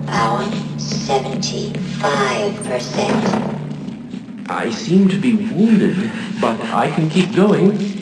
Power 75%. I seem to be wounded, but I can keep going.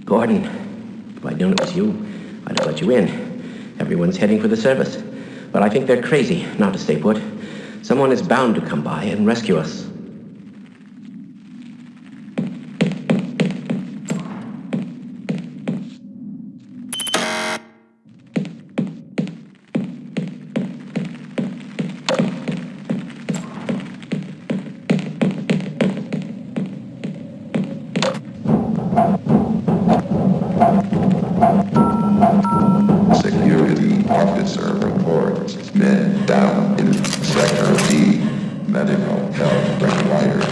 Gordon, if I'd known it was you, I'd have let you in. Everyone's heading for the service. But I think they're crazy not to stay put. Someone is bound to come by and rescue us. Security officer reports men down in Sector D. Medical help required.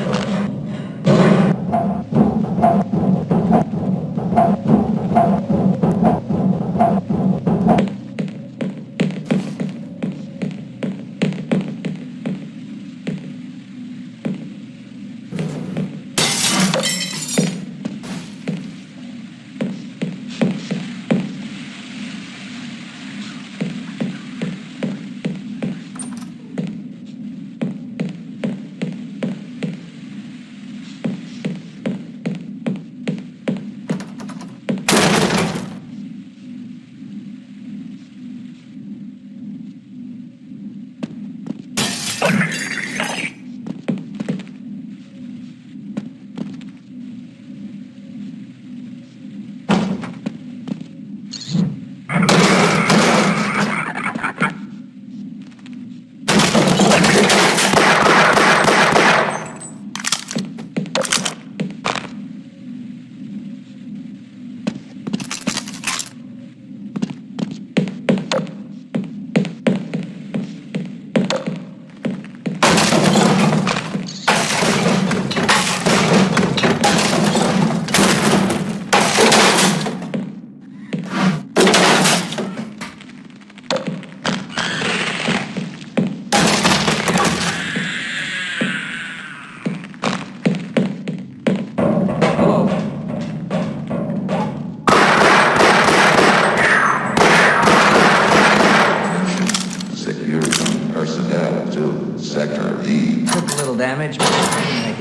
Personnel to Sector D. Took a little damage, but I didn't make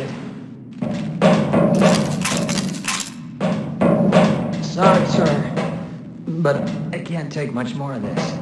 it. Sorry, sir, but I can't take much more of this.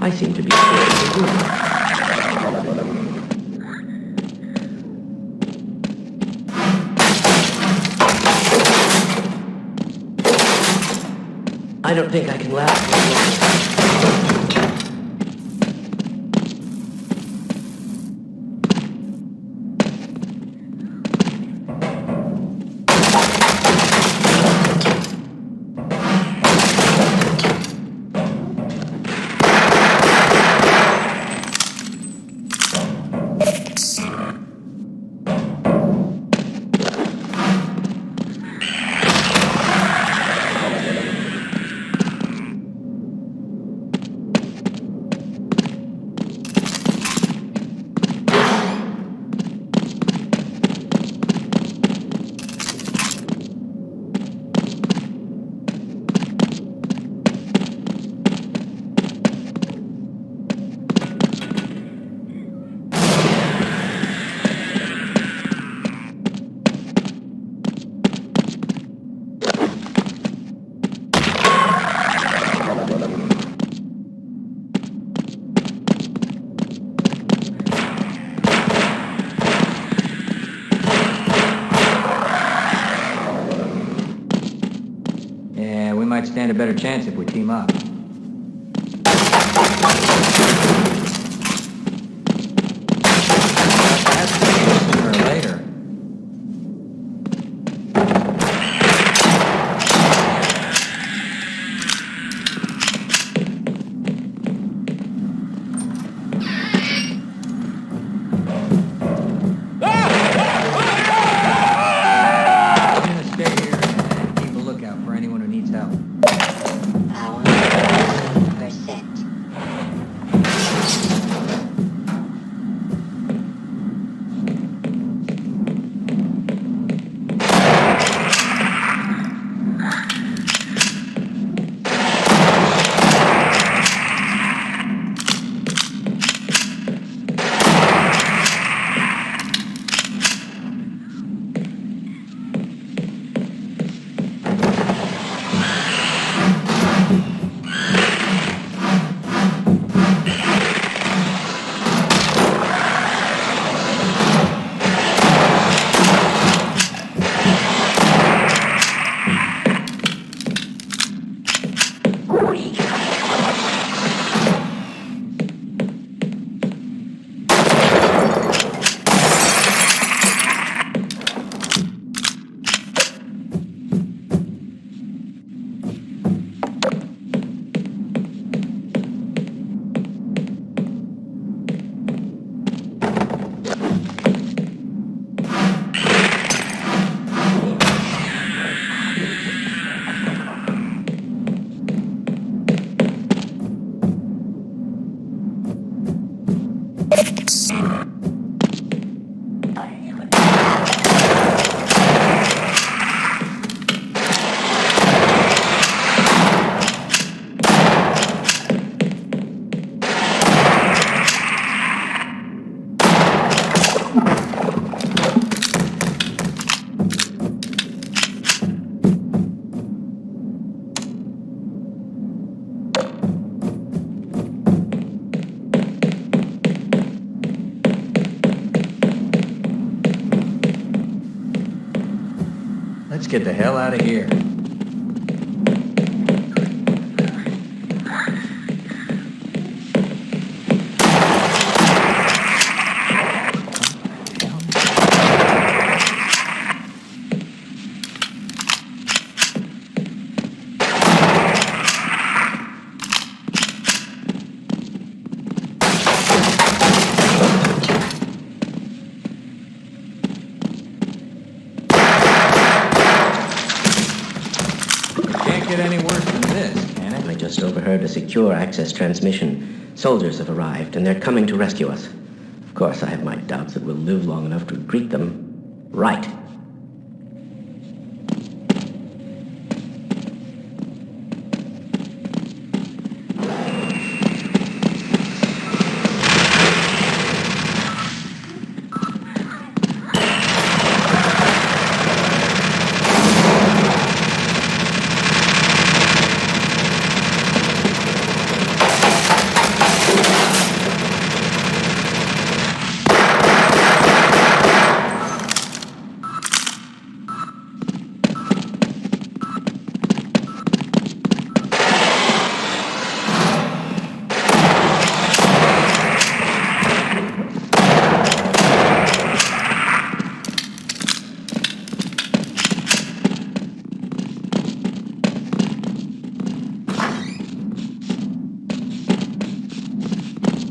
I seem to be steering the room. I don't think I can last very long. Yeah, we might stand a better chance if we team up. That's sooner or later. I'm gonna stay here and keep a lookout for anyone who needs help. Power 100%. Let's get the hell out of here. Can't get any worse than this, can it? I just overheard a secure access transmission. Soldiers have arrived, and they're coming to rescue us. Of course, I have my doubts that we'll live long enough to greet them right.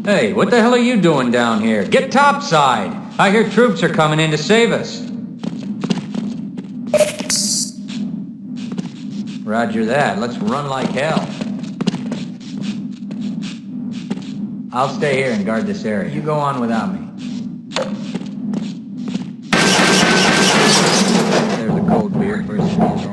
Hey, what the hell are you doing down here? Get topside! I hear troops are coming in to save us. Roger that. Let's run like hell. I'll stay here and guard this area. You go on without me. There's a cold beer for us.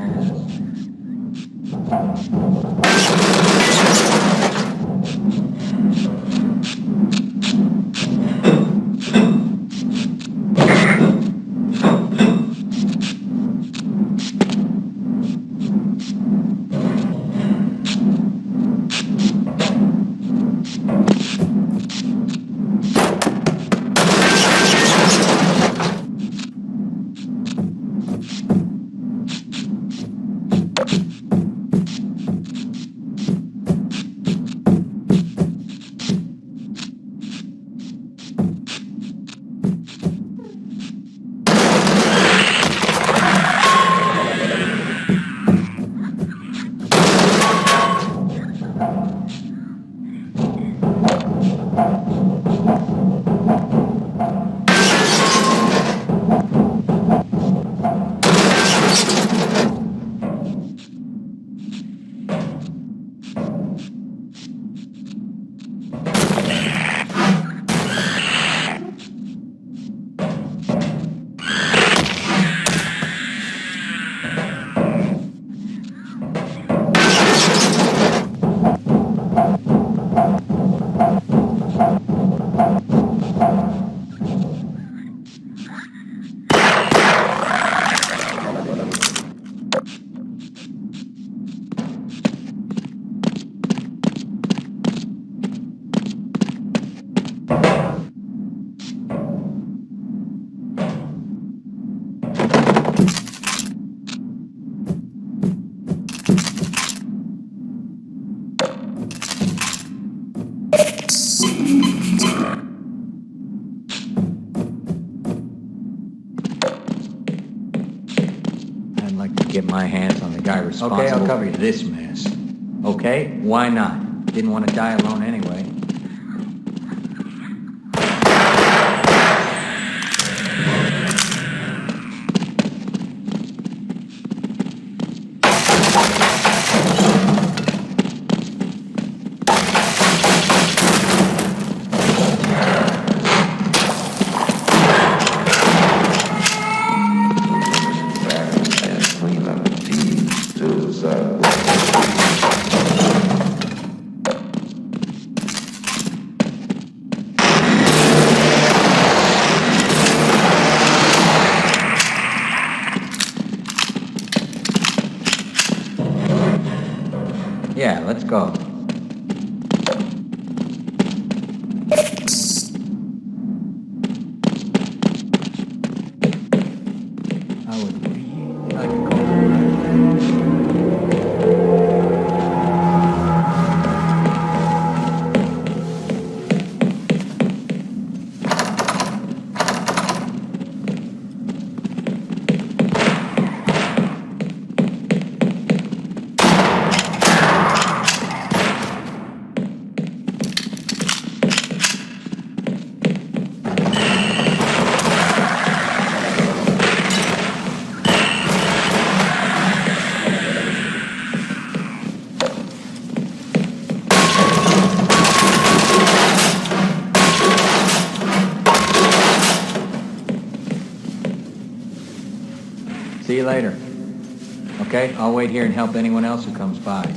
I'd like to get my hands on the guy responsible. Okay, I'll cover this mess. Okay, why not? Didn't want to die alone anyway. And clean up the teams to Yeah, let's go. I would really like to go. See you later. Okay, I'll wait here and help anyone else who comes by.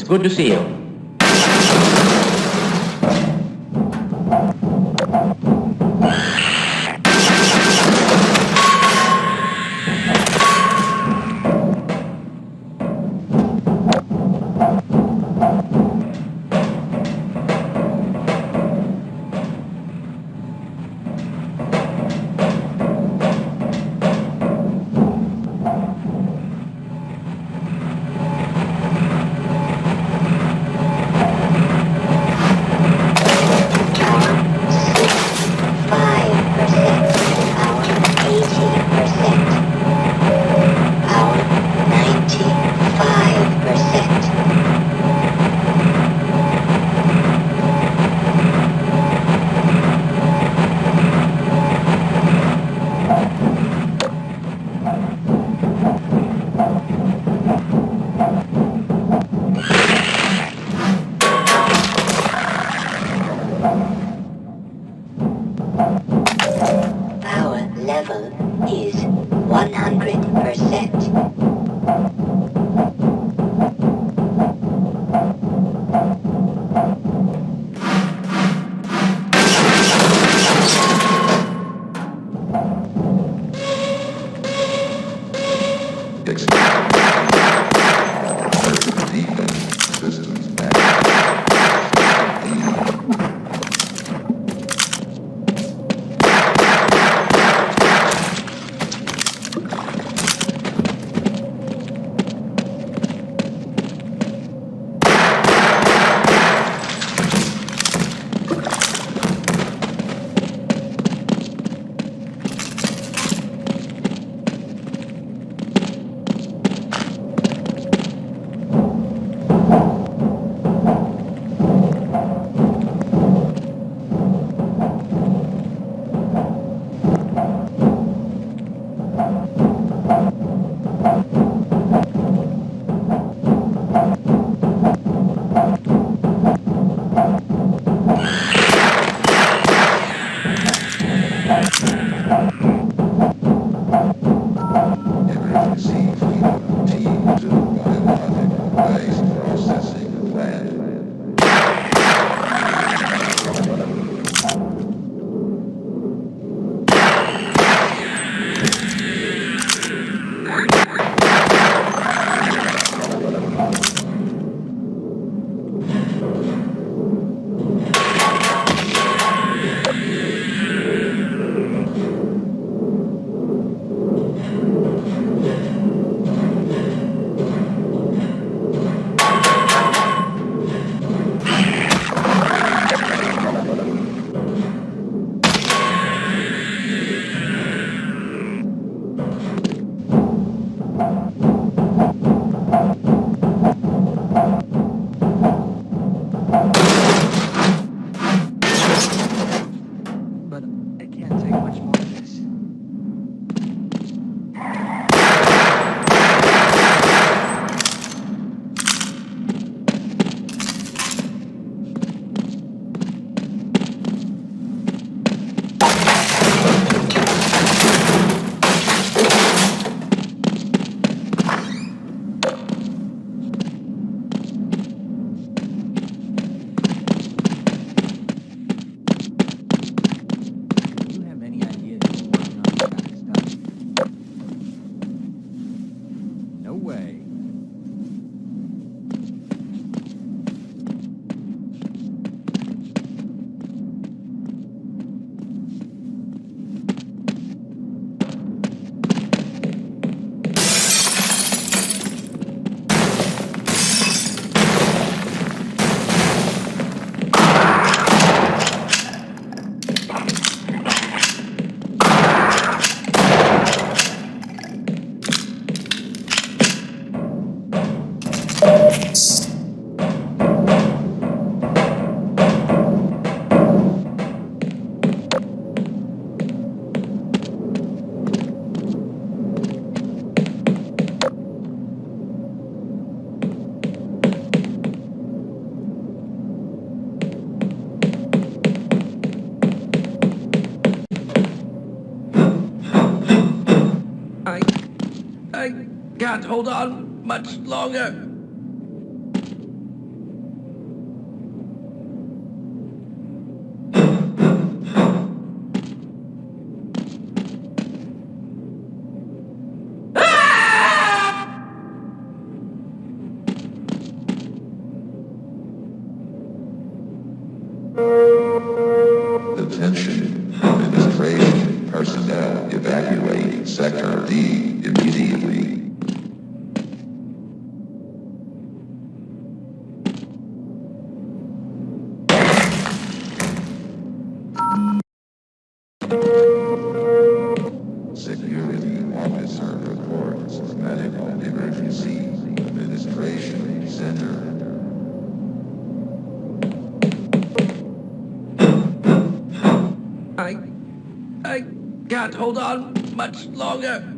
good to see you. Is 100%. I can't hold on much longer. Attention, administration, personnel, evacuate Sector D immediately. Security officer reports medical emergency. Administration center. I can't hold on much longer.